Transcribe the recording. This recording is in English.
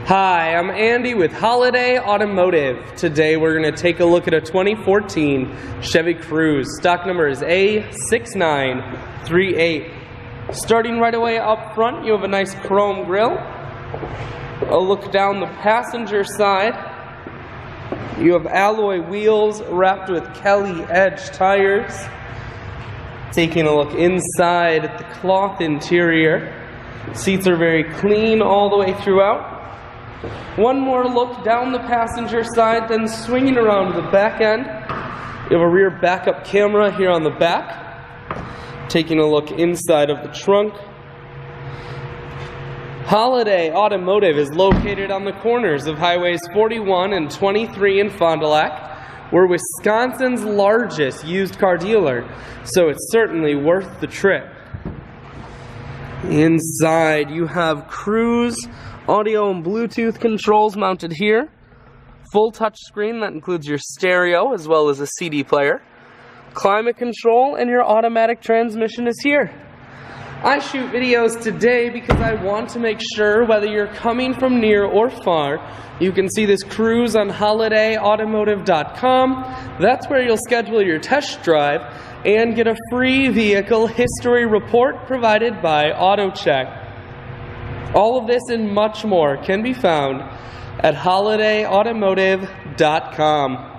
Hi, I'm Andy with Holiday Automotive. Today we're going to take a look at a 2014 Chevy Cruze. Stock number is A6938. Starting right away up front, you have a nice chrome grille. A look down the passenger side. You have alloy wheels wrapped with Kelly Edge tires. Taking a look inside at the cloth interior. Seats are very clean all the way throughout. One more look down the passenger side, then swinging around to the back end. You have a rear backup camera here on the back. Taking a look inside of the trunk. Holiday Automotive is located on the corners of Highways 41 and 23 in Fond du Lac. We're Wisconsin's largest used car dealer, so it's certainly worth the trip. Inside you have Cruze audio and Bluetooth controls mounted here. Full touch screen that includes your stereo as well as a CD player. Climate control and your automatic transmission is here. I shoot videos today because I want to make sure whether you're coming from near or far, you can see this Cruze on holidayautomotive.com. That's where you'll schedule your test drive and get a free vehicle history report provided by AutoCheck. All of this and much more can be found at holidayautomotive.com.